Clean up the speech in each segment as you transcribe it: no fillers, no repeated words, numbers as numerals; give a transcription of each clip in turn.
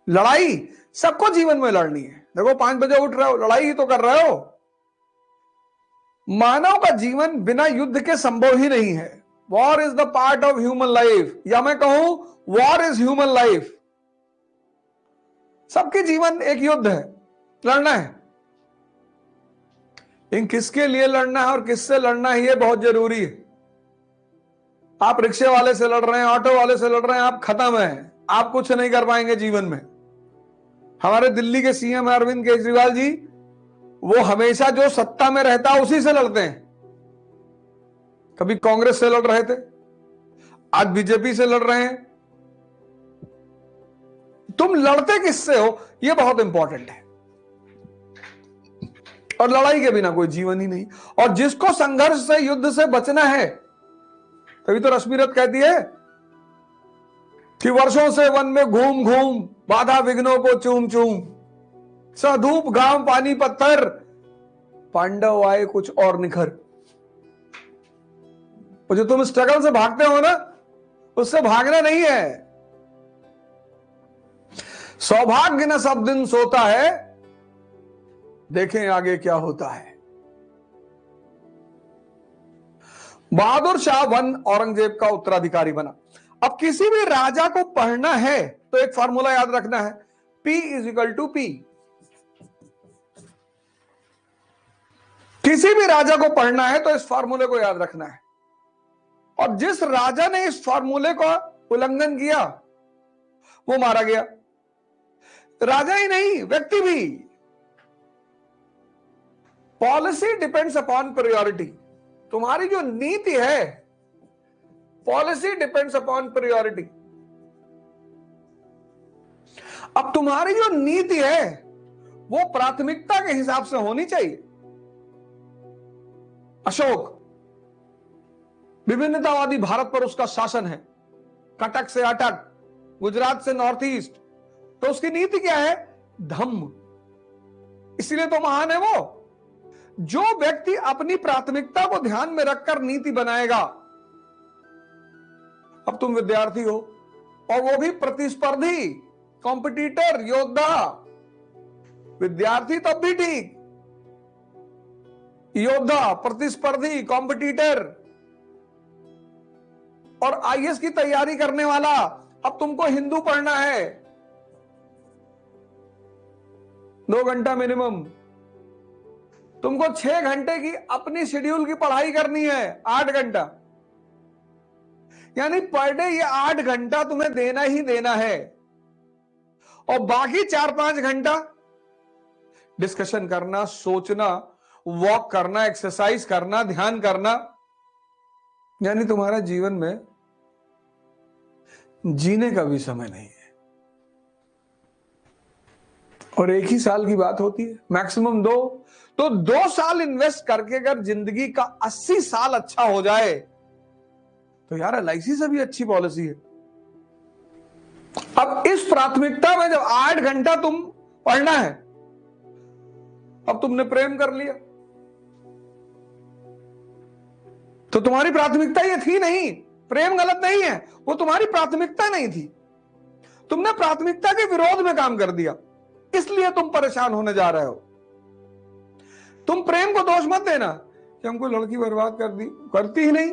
लड़ाई सबको जीवन में लड़नी है। देखो 5 बजे उठ रहे हो, लड़ाई ही तो कर रहे हो। मानव का जीवन बिना युद्ध के संभव ही नहीं है। War is the part of human life, या मैं कहूं वॉर इज ह्यूमन लाइफ। सबके जीवन एक युद्ध है, लड़ना है। इन किसके लिए लड़ना है और किससे लड़ना है, ये बहुत जरूरी है। आप रिक्शे वाले से लड़ रहे हैं, ऑटो वाले से लड़ रहे हैं, आप खत्म हैं, आप कुछ नहीं कर पाएंगे जीवन में। हमारे दिल्ली के सीएम अरविंद केजरीवाल जी, वो हमेशा जो सत्ता में रहता है उसी से लड़ते हैं। कभी कांग्रेस से लड़ रहे थे, आज बीजेपी से लड़ रहे हैं। तुम लड़ते किससे हो, यह बहुत इंपॉर्टेंट है। और लड़ाई के बिना कोई जीवन ही नहीं। और जिसको संघर्ष से, युद्ध से बचना है, तभी तो रश्मिरथ कहती है कि वर्षों से वन में घूम घूम बाधा विघ्नों को चूम चूम, सधूप घाम पानी पत्थर, पांडव आए कुछ और निखर। वो जो तुम स्ट्रगल से भागते हो ना, उससे भागना नहीं है। सौभाग्य न सब दिन सोता है, देखें आगे क्या होता है। बहादुर शाह वन औरंगजेब का उत्तराधिकारी बना। अब किसी भी राजा को पढ़ना है तो एक फार्मूला याद रखना है, P = P। किसी भी राजा को पढ़ना है तो इस फार्मूले को याद रखना है। और जिस राजा ने इस फार्मूले का उल्लंघन किया वो मारा गया। राजा ही नहीं, व्यक्ति भी। Policy depends upon priority. तुम्हारी जो नीति है, पॉलिसी डिपेंड्स अपॉन प्रायोरिटी। अब तुम्हारी जो नीति है वो प्राथमिकता के हिसाब से होनी चाहिए। अशोक, विभिन्नतावादी भारत पर उसका शासन है, कटक से अटक, गुजरात से नॉर्थ ईस्ट, तो उसकी नीति क्या है? धम्म। इसलिए तो महान है वो। जो व्यक्ति अपनी प्राथमिकता को ध्यान में रखकर नीति बनाएगा। अब तुम विद्यार्थी हो और वो भी प्रतिस्पर्धी, कॉम्पिटिटर, योद्धा। विद्यार्थी तब भी ठीक, योद्धा, प्रतिस्पर्धी, कॉम्पिटिटर और आईएएस की तैयारी करने वाला। अब तुमको हिंदू पढ़ना है, 2 घंटा मिनिमम। तुमको 6 घंटे की अपनी शेड्यूल की पढ़ाई करनी है, 8 घंटा, यानी पर डे ये 8 घंटा तुम्हें देना ही देना है। और बाकी 4-5 घंटा डिस्कशन करना, सोचना, वॉक करना, एक्सरसाइज करना, ध्यान करना। यानी तुम्हारा जीवन में जीने का भी समय नहीं है। और एक ही साल की बात होती है, मैक्सिमम 2। तो 2 साल इन्वेस्ट करके अगर जिंदगी का 80 साल अच्छा हो जाए तो यार एलआईसी से भी अच्छी पॉलिसी है। अब इस प्राथमिकता में जब 8 घंटा तुम पढ़ना है, अब तुमने प्रेम कर लिया तो तुम्हारी प्राथमिकता ये थी नहीं। प्रेम गलत नहीं है, वो तुम्हारी प्राथमिकता नहीं थी। तुमने प्राथमिकता के विरोध में काम कर दिया, इसलिए तुम परेशान होने जा रहे हो। तुम प्रेम को दोष मत देना कि हमको लड़की बर्बाद कर दी, करती ही नहीं।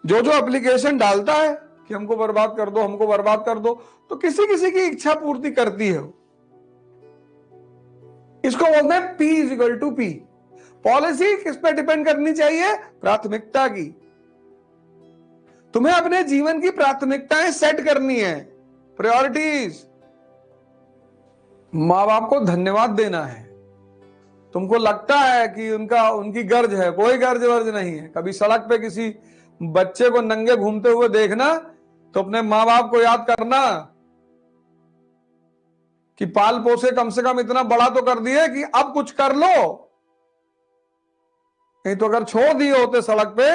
जो जो एप्लीकेशन डालता है कि हमको बर्बाद कर दो, हमको बर्बाद कर दो, तो किसी किसी की इच्छा पूर्ति करती है। इसको बोलते हैं P = P। पॉलिसी किस पे डिपेंड करनी चाहिए? प्राथमिकता की। तुम्हें अपने जीवन की प्राथमिकताएं सेट करनी है, प्रायोरिटीज। मां बाप को धन्यवाद देना है। तुमको लगता है कि उनकी गर्ज है, कोई गर्ज वर्ज नहीं है। कभी सड़क पे किसी बच्चे को नंगे घूमते हुए देखना तो अपने मां बाप को याद करना कि पाल पोसे कम से कम इतना बड़ा तो कर दिए कि अब कुछ कर लो। नहीं तो अगर छोड़ दिए होते सड़क पे,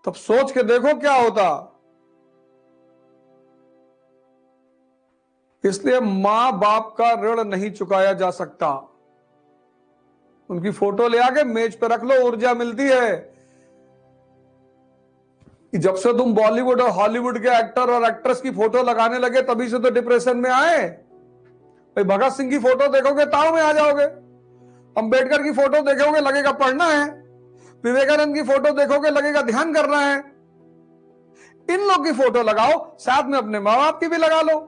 तब सोच के देखो क्या होता। इसलिए मां बाप का ऋण नहीं चुकाया जा सकता। उनकी फोटो ले आके मेज पे रख लो, ऊर्जा मिलती है। कि जब से तुम बॉलीवुड और हॉलीवुड के एक्टर और एक्ट्रेस की फोटो लगाने लगे तभी से तो डिप्रेशन में आए भाई। भगत सिंह की फोटो देखोगे ताव में आ जाओगे, अंबेडकर की फोटो देखोगे लगेगा पढ़ना है, विवेकानंद की फोटो देखोगे लगेगा ध्यान करना है। इन लोग की फोटो लगाओ, साथ में अपने मां बाप की भी लगा लो।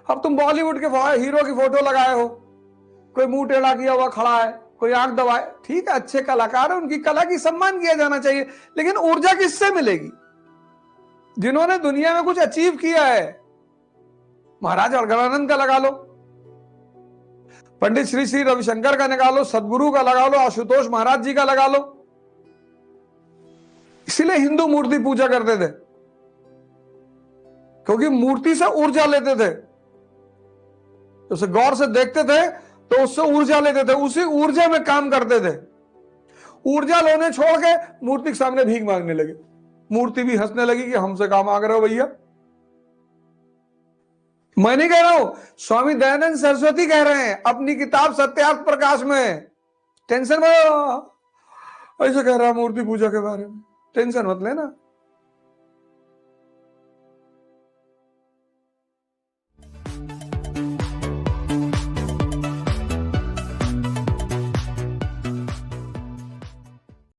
अब तुम बॉलीवुड के हीरो की फोटो लगाए हो, कोई मुंह टेढ़ा किया हुआ खड़ा है, कोई आंख दबाए, ठीक है, अच्छे कलाकार है, उनकी कला की सम्मान किया जाना चाहिए, लेकिन ऊर्जा किससे मिलेगी? जिन्होंने दुनिया में कुछ अचीव किया है। महाराज अड़गड़ानंद का लगा लो, पंडित श्री श्री रविशंकर का लगा लो, सदगुरु का लगा लो, आशुतोष महाराज जी का लगा लो। इसीलिए हिंदू मूर्ति पूजा करते थे, क्योंकि मूर्ति से ऊर्जा लेते थे। उसे गौर से देखते थे तो उससे ऊर्जा लेते थे, उसी ऊर्जा में काम करते थे। ऊर्जा लेने छोड़ के मूर्ति के सामने भीख मांगने लगे। मूर्ति भी हंसने लगी कि हमसे काम मांग रहे हो भैया। मैं नहीं कह रहा हूं, स्वामी दयानंद सरस्वती कह रहे हैं अपनी किताब सत्यार्थ प्रकाश में। टेंशन मत, ऐसे कह रहा मूर्ति पूजा के बारे में, टेंशन मत लेना।